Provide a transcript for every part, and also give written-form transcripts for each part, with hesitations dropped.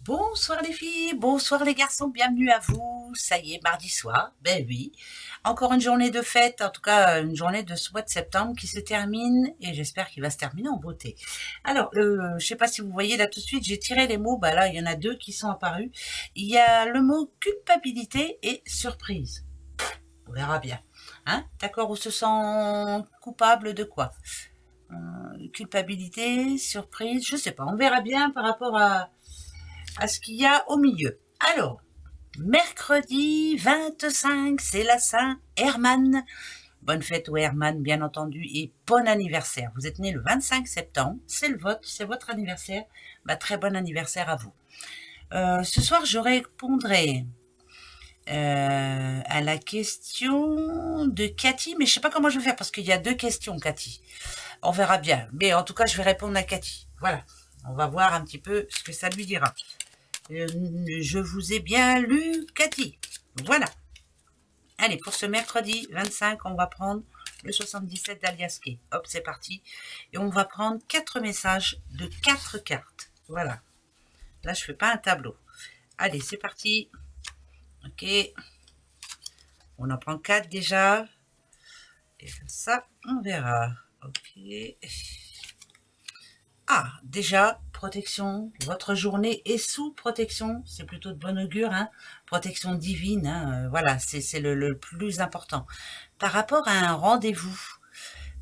Bonsoir les filles, bonsoir les garçons, bienvenue à vous. Ça y est, mardi soir, ben oui. Encore une journée de fête, en tout cas une journée de ce mois de septembre qui se termine et j'espère qu'il va se terminer en beauté. Alors, je sais pas si vous voyez là tout de suite, j'ai tiré les mots, bah là il y en a deux qui sont apparus. Il y a le mot culpabilité et surprise. On verra bien. Hein? D'accord, on se sent coupable de quoi? Culpabilité, surprise, je sais pas, on verra bien par rapport à ce qu'il y a au milieu. Alors, mercredi 25, c'est la Saint-Hermann. Bonne fête au Hermann, bien entendu, et bon anniversaire. Vous êtes né le 25 septembre, c'est le vote, c'est votre anniversaire. Bah, très bon anniversaire à vous. Ce soir, je répondrai à la question de Cathy, mais je sais pas comment je vais faire parce qu'il y a deux questions, Cathy. On verra bien, mais en tout cas, je vais répondre à Cathy. Voilà, on va voir un petit peu ce que ça lui dira. Je vous ai bien lu, Cathy. Voilà. Allez, pour ce mercredi 25, on va prendre le 77 d'Aliaske. Hop, c'est parti. Et on va prendre 4 messages de 4 cartes. Voilà. Là, je fais pas un tableau. Allez, c'est parti. Ok. On en prend 4 déjà. Et comme ça, on verra. Ok. Ah, déjà, protection, votre journée est sous protection, c'est plutôt de bon augure, hein, protection divine, hein, voilà, c'est le plus important. Par rapport à un rendez-vous,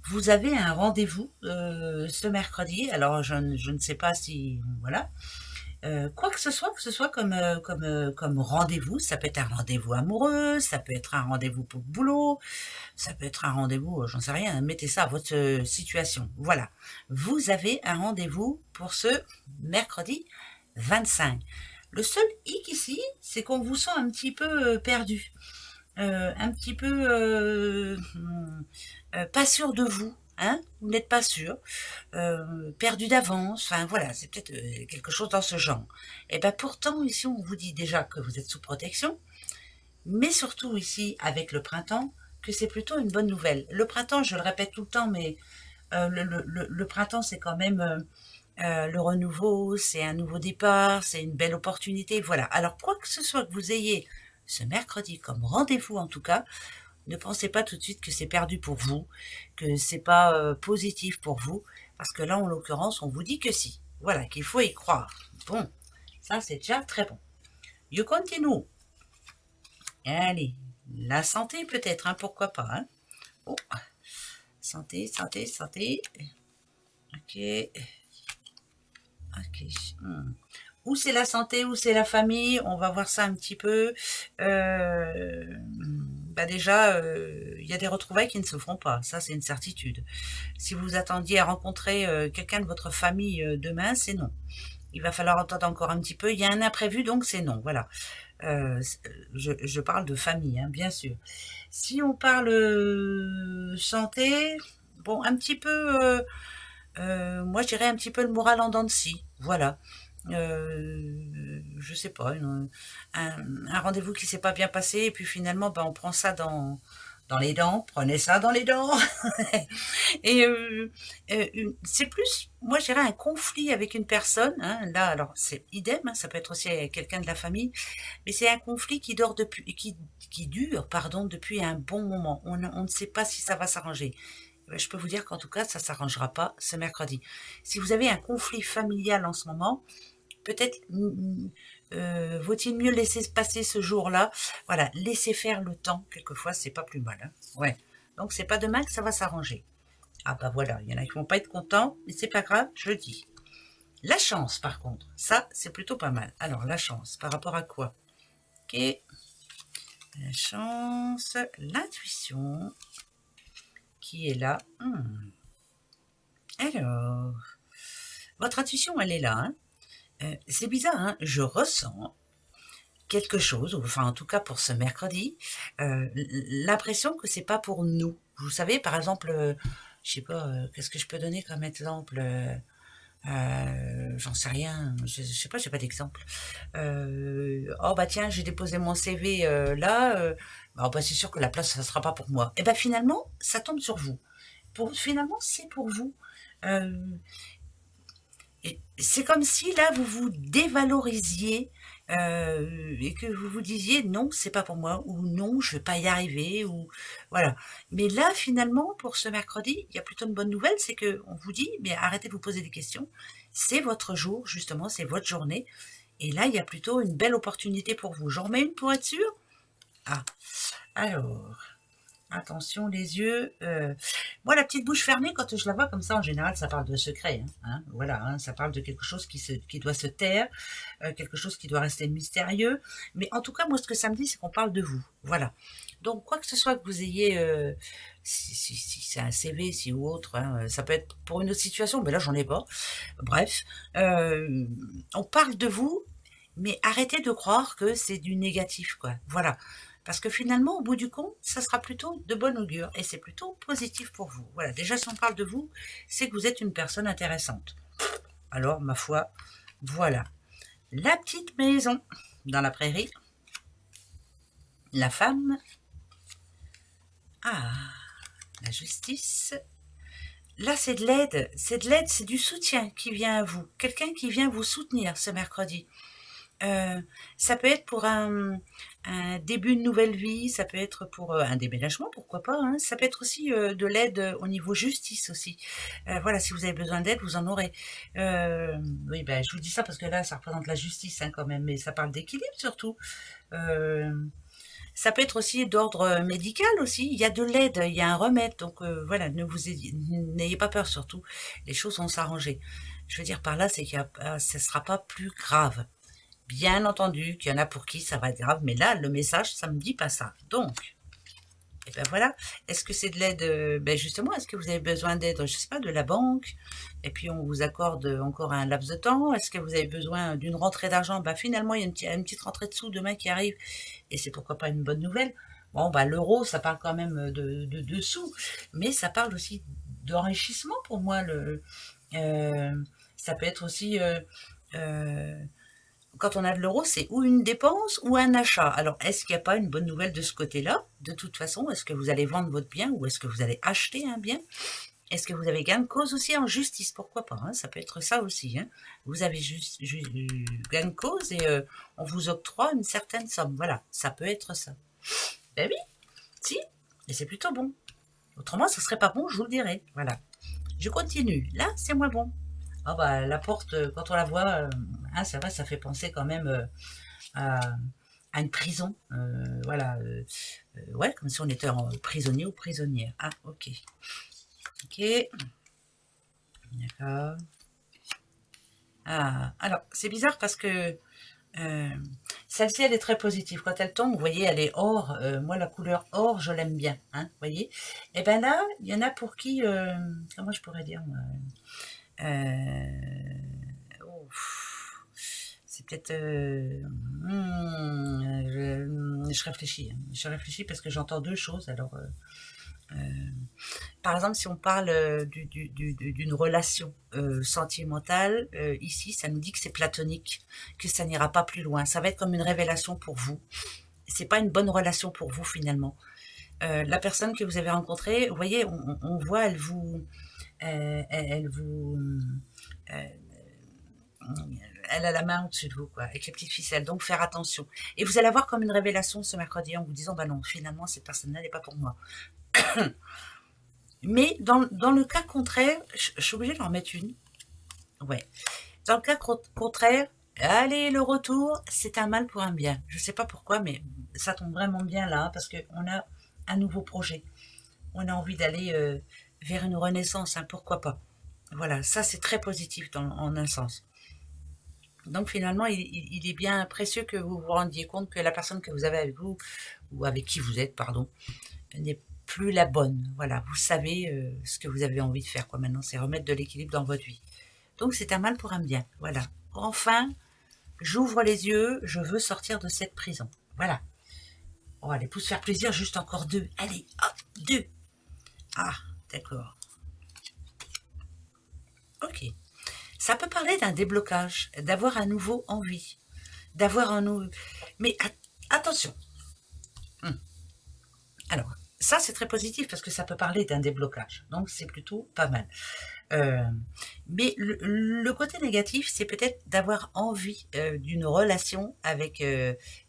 vous avez un rendez-vous ce mercredi, alors je ne sais pas si, voilà, quoi que ce soit comme rendez-vous, ça peut être un rendez-vous amoureux, ça peut être un rendez-vous pour le boulot, ça peut être un rendez-vous, j'en sais rien, mettez ça à votre situation. Voilà, vous avez un rendez-vous pour ce mercredi 25. Le seul hic ici, c'est qu'on vous sent un petit peu perdu, un petit peu pas sûr de vous. Hein, vous n'êtes pas sûr, perdu d'avance, enfin voilà, c'est peut-être quelque chose dans ce genre. Et ben pourtant ici on vous dit déjà que vous êtes sous protection, mais surtout ici avec le printemps, que c'est plutôt une bonne nouvelle. Le printemps, je le répète tout le temps, mais le printemps c'est quand même le renouveau, c'est un nouveau départ, c'est une belle opportunité, voilà. Alors quoi que ce soit que vous ayez ce mercredi comme rendez-vous en tout cas, ne pensez pas tout de suite que c'est perdu pour vous, que c'est pas positif pour vous, parce que là, en l'occurrence, on vous dit que si. Voilà, qu'il faut y croire. Bon, ça c'est déjà très bon. You continue. Allez, la santé peut-être, hein, pourquoi pas. Hein. Oh, santé, santé, santé. Ok. Ok. Où c'est la santé, où c'est la famille, on va voir ça un petit peu. Bah déjà, il y a des retrouvailles qui ne se feront pas, ça c'est une certitude. Si vous attendiez à rencontrer quelqu'un de votre famille demain, c'est non. Il va falloir attendre encore un petit peu. Il y a un imprévu, donc c'est non. Voilà. Je parle de famille, hein, bien sûr. Si on parle santé, bon, un petit peu, moi je dirais un petit peu le moral en dents de scie. Voilà. Je sais pas, un rendez-vous qui s'est pas bien passé et puis finalement ben, on prend ça dans les dents, prenez ça dans les dents. Et c'est plus, moi je dirais un conflit avec une personne, hein, là alors c'est idem, hein, ça peut être aussi quelqu'un de la famille, mais c'est un conflit qui dure pardon, depuis un bon moment, on ne sait pas si ça va s'arranger. Je peux vous dire qu'en tout cas ça s'arrangera pas ce mercredi. Si vous avez un conflit familial en ce moment, peut-être vaut-il mieux laisser passer ce jour-là. Voilà, laisser faire le temps, quelquefois, c'est pas plus mal. Hein. Ouais. Donc, c'est pas demain que ça va s'arranger. Ah bah voilà, il y en a qui vont pas être contents, mais c'est pas grave, je le dis. La chance, par contre, ça, c'est plutôt pas mal. Alors, la chance, par rapport à quoi? Ok. La chance, l'intuition, qui est là. Alors, votre intuition, elle est là. Hein. C'est bizarre, hein, je ressens quelque chose, enfin en tout cas pour ce mercredi, l'impression que c'est pas pour nous. Vous savez, par exemple, je sais pas, qu'est-ce que je peux donner comme exemple j'en sais rien, je sais pas, j'ai pas d'exemple. Oh bah tiens, j'ai déposé mon CV là, oh bah c'est sûr que la place ça sera pas pour moi. Et ben finalement, ça tombe sur vous. Finalement, c'est pour vous. Euh, Et c'est comme si là, vous vous dévalorisiez et que vous vous disiez non, c'est pas pour moi, ou non, je vais pas y arriver, ou voilà. Mais là, finalement, pour ce mercredi, il y a plutôt une bonne nouvelle, c'est que on vous dit, mais arrêtez de vous poser des questions. C'est votre jour, justement, c'est votre journée. Et là, il y a plutôt une belle opportunité pour vous. J'en remets une pour être sûr. Ah, alors. Attention, les yeux. Moi, la petite bouche fermée, quand je la vois comme ça, en général, ça parle de secret. Voilà, ça parle de quelque chose qui doit se taire, quelque chose qui doit rester mystérieux. Mais en tout cas, moi, ce que ça me dit, c'est qu'on parle de vous. Voilà. Donc, quoi que ce soit que vous ayez, si c'est un CV, si ou autre, ça peut être pour une autre situation, mais là, j'en ai pas. Bref, on parle de vous, mais arrêtez de croire que c'est du négatif, quoi. Voilà. Parce que finalement, au bout du compte, ça sera plutôt de bon augure et c'est plutôt positif pour vous. Voilà, déjà si on parle de vous, c'est que vous êtes une personne intéressante. Alors, ma foi, voilà. La petite maison dans la prairie. La femme. Ah, la justice. Là, c'est de l'aide. C'est de l'aide, c'est du soutien qui vient à vous. Quelqu'un qui vient vous soutenir ce mercredi. Ça peut être pour un début de nouvelle vie, ça peut être pour un déménagement, pourquoi pas, ça peut être aussi de l'aide au niveau justice aussi. Voilà, si vous avez besoin d'aide, vous en aurez. Oui, ben, je vous dis ça parce que là, ça représente la justice quand même, mais ça parle d'équilibre surtout. Ça peut être aussi d'ordre médical aussi, il y a de l'aide, il y a un remède, donc voilà, n'ayez pas peur surtout, les choses vont s'arranger. Je veux dire par là, c'est que ça ne sera pas plus grave. Bien entendu qu'il y en a pour qui ça va être grave, mais là, le message, ça me dit pas ça. Donc, et ben voilà. Est-ce que c'est de l'aide, ben justement, est-ce que vous avez besoin d'aide, je sais pas, de la banque, et puis on vous accorde encore un laps de temps? Est-ce que vous avez besoin d'une rentrée d'argent? Ben finalement, il y a une petite rentrée de sous demain qui arrive, et c'est pourquoi pas une bonne nouvelle. Bon, ben l'euro, ça parle quand même de sous, mais ça parle aussi d'enrichissement pour moi. Ça peut être aussi... quand on a de l'euro, c'est ou une dépense ou un achat. Alors, est-ce qu'il n'y a pas une bonne nouvelle de ce côté-là? De toute façon, est-ce que vous allez vendre votre bien ou est-ce que vous allez acheter un bien? Est-ce que vous avez gain de cause aussi en justice? Pourquoi pas, ça peut être ça aussi. Vous avez juste gain de cause et on vous octroie une certaine somme. Voilà, ça peut être ça. Ben oui, si, et c'est plutôt bon. Autrement, ce serait pas bon, je vous le dirai. Voilà. Je continue. Là, c'est moins bon. Ah bah, la porte, quand on la voit, c'est vrai, ça fait penser quand même à, à une prison. Voilà. Ouais, comme si on était prisonnier ou prisonnière. Ah, ok. Ok. D'accord. Ah, alors, c'est bizarre parce que celle-ci, elle est très positive. Quand elle tombe, vous voyez, elle est or. Moi, la couleur or, je l'aime bien. Vous voyez. Et ben là, il y en a pour qui... comment je pourrais dire moi, c'est peut-être... je réfléchis. Je réfléchis parce que j'entends deux choses. Alors, par exemple, si on parle d'une relation sentimentale, ici, ça nous dit que c'est platonique, que ça n'ira pas plus loin. Ça va être comme une révélation pour vous. C'est pas une bonne relation pour vous, finalement. La personne que vous avez rencontrée, vous voyez, on voit, elle vous... elle a la main au-dessus de vous, quoi, avec les petites ficelles. Donc, faire attention. Et vous allez avoir comme une révélation ce mercredi en vous disant, bah non, finalement, cette personne-là n'est pas pour moi. Mais dans le cas contraire, je suis obligée d'en mettre une. Ouais. Dans le cas contraire, allez, le retour, c'est un mal pour un bien. Je ne sais pas pourquoi, mais ça tombe vraiment bien là, parce qu'on a un nouveau projet. On a envie d'aller vers une renaissance, pourquoi pas. Voilà, ça c'est très positif en un sens. Donc finalement, il est bien précieux que vous vous rendiez compte que la personne que vous avez avec vous, ou avec qui vous êtes, pardon, n'est plus la bonne. Voilà, vous savez ce que vous avez envie de faire, quoi. Maintenant, c'est remettre de l'équilibre dans votre vie. Donc c'est un mal pour un bien. Voilà. Enfin, j'ouvre les yeux, je veux sortir de cette prison. Voilà. Oh, allez, pour se faire plaisir, juste encore deux. Allez, hop, deux. Ah, d'accord. Ok. Ça peut parler d'un déblocage, d'avoir à nouveau envie, d'avoir un nouveau... Mais attention. Alors, ça, c'est très positif parce que ça peut parler d'un déblocage. Donc, c'est plutôt pas mal. Euh, mais le côté négatif, c'est peut-être d'avoir envie d'une relation avec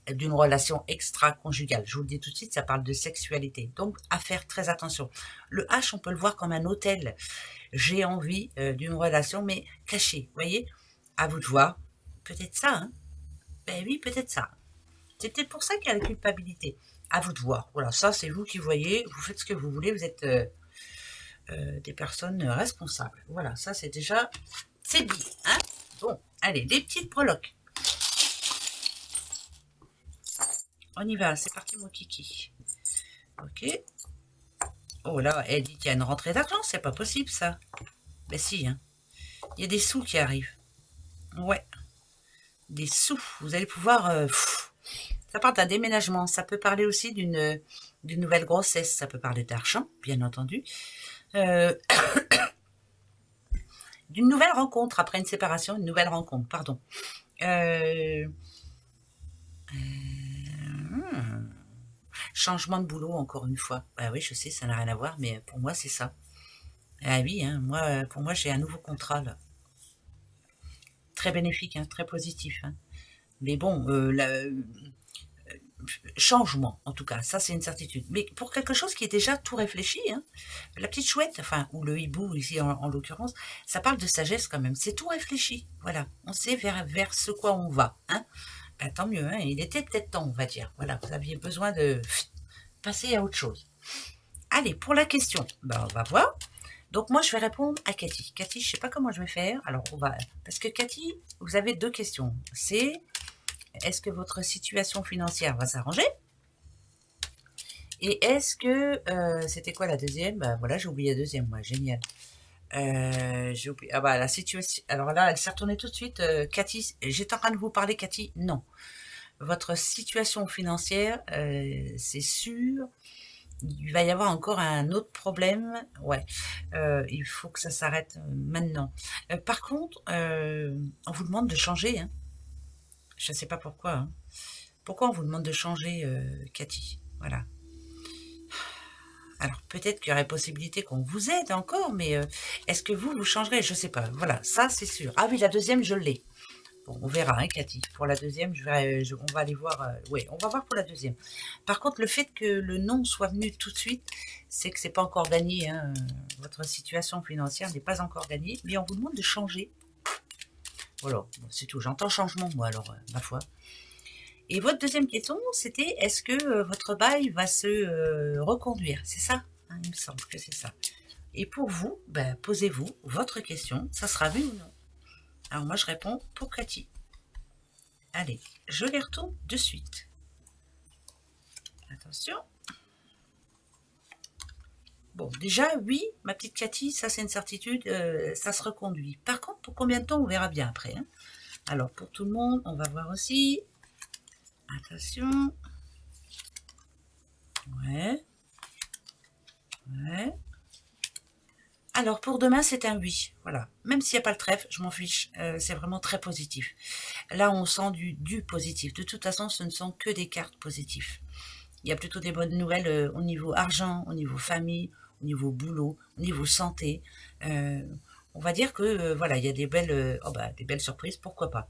d'une relation extra-conjugale. Je vous le dis tout de suite, ça parle de sexualité. Donc, à faire très attention. Le H, on peut le voir comme un hôtel. J'ai envie d'une relation, mais cachée. Vous voyez, à vous de voir. Peut-être ça, hein. Ben oui, peut-être ça. C'est peut-être pour ça qu'il y a la culpabilité. À vous de voir. Voilà, ça, c'est vous qui voyez. Vous faites ce que vous voulez. Vous êtes des personnes responsables. Voilà, ça c'est déjà, c'est bien. Hein, bon, allez, les petites breloques. On y va, c'est parti mon kiki. Ok. Oh là, elle dit qu'il y a une rentrée d'argent, c'est pas possible ça. Ben si, hein. Il y a des sous qui arrivent. Ouais, des sous. Vous allez pouvoir... ça parle d'un déménagement, ça peut parler aussi d'une nouvelle grossesse, ça peut parler d'argent, bien entendu. D'une nouvelle rencontre, après une séparation, une nouvelle rencontre, pardon. Changement de boulot, encore une fois. Bah oui, je sais, ça n'a rien à voir, mais pour moi, c'est ça. Ah oui, hein, moi, pour moi, j'ai un nouveau contrat, là. Très bénéfique, hein, très positif. Hein. Mais bon, changement, en tout cas, ça, c'est une certitude. Mais pour quelque chose qui est déjà tout réfléchi, hein, la petite chouette, enfin, ou le hibou, ici, en l'occurrence, ça parle de sagesse quand même. C'est tout réfléchi, voilà. On sait vers ce quoi on va, hein. Ben, tant mieux, hein, il était peut-être temps, on va dire. Voilà, vous aviez besoin de passer à autre chose. Allez, pour la question, ben, on va voir. Donc moi, je vais répondre à Cathy. Cathy, je ne sais pas comment je vais faire. Alors, on va... Parce que Cathy, vous avez deux questions. C'est, est-ce que votre situation financière va s'arranger? Et est-ce que... c'était quoi la deuxième? Ben voilà, j'ai oublié la deuxième, moi. Génial. J'ai oublié... Ah bah, la situation... Alors là, elle s'est retournée tout de suite. Cathy, j'étais en train de vous parler, Cathy. Non. Votre situation financière, c'est sûr... Il va y avoir encore un autre problème. Ouais, il faut que ça s'arrête maintenant. Par contre, on vous demande de changer. Hein. Je ne sais pas pourquoi. Hein. Pourquoi on vous demande de changer, Cathy? Voilà. Alors peut-être qu'il y aurait possibilité qu'on vous aide encore, mais est-ce que vous changerez? Je ne sais pas. Voilà, ça c'est sûr. Ah oui, la deuxième, je l'ai. Bon, on verra, hein, Cathy. Pour la deuxième, on va aller voir. Oui, on va voir pour la deuxième. Par contre, le fait que le nom soit venu tout de suite, c'est que c'est pas encore gagné. Hein. Votre situation financière n'est pas encore gagnée, mais on vous demande de changer. Voilà, bon, c'est tout. J'entends changement, moi, alors, ma foi. Et votre deuxième question, c'était est-ce que votre bail va se reconduire? C'est ça, hein, il me semble que c'est ça. Et pour vous, ben, posez-vous votre question. Ça sera oui ou non? Alors moi, je réponds pour Cathy. Allez, je les retourne de suite. Attention. Bon, déjà, oui, ma petite Cathy, ça c'est une certitude, ça se reconduit. Par contre, pour combien de temps, on verra bien après. Hein. Alors, pour tout le monde, on va voir aussi. Attention. Ouais. Ouais. Alors, pour demain, c'est un oui. Voilà. Même s'il n'y a pas le trèfle, je m'en fiche. C'est vraiment très positif. Là, on sent du positif. De toute façon, ce ne sont que des cartes positives. Il y a plutôt des bonnes nouvelles au niveau argent, au niveau famille, au niveau boulot, au niveau santé. On va dire que voilà, il y a des belles surprises, pourquoi pas.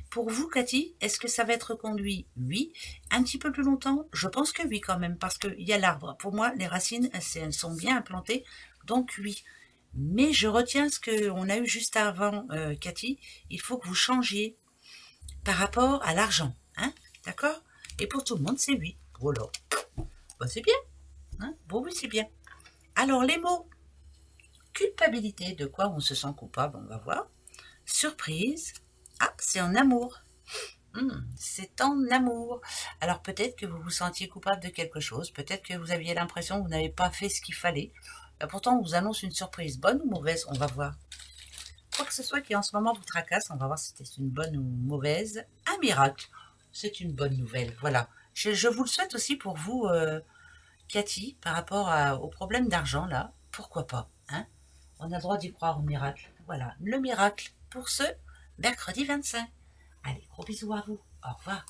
Pour vous, Cathy, est-ce que ça va être reconduit? Oui. Un petit peu plus longtemps? Je pense que oui quand même, parce qu'il y a l'arbre. Pour moi, les racines, elles sont bien implantées, donc oui. Mais je retiens ce qu'on a eu juste avant, Cathy. Il faut que vous changiez par rapport à l'argent. Hein, d'accord? Et pour tout le monde, c'est oui. Voilà. Bah, c'est bien. Hein, bon, oui, c'est bien. Alors, les mots. Culpabilité, de quoi on se sent coupable, on va voir. Surprise. Ah, c'est en amour. C'est en amour. Alors, peut-être que vous vous sentiez coupable de quelque chose. Peut-être que vous aviez l'impression que vous n'avez pas fait ce qu'il fallait. Pourtant, on vous annonce une surprise. Bonne ou mauvaise? On va voir. Quoi que ce soit qui en ce moment vous tracasse, on va voir si c'est une bonne ou mauvaise. Un miracle. C'est une bonne nouvelle. Voilà. Je vous le souhaite aussi pour vous, Cathy, par rapport au problème d'argent, là. Pourquoi pas, hein? On a le droit d'y croire au miracle. Voilà. Le miracle pour ce mercredi 25. Allez, gros bisous à vous. Au revoir.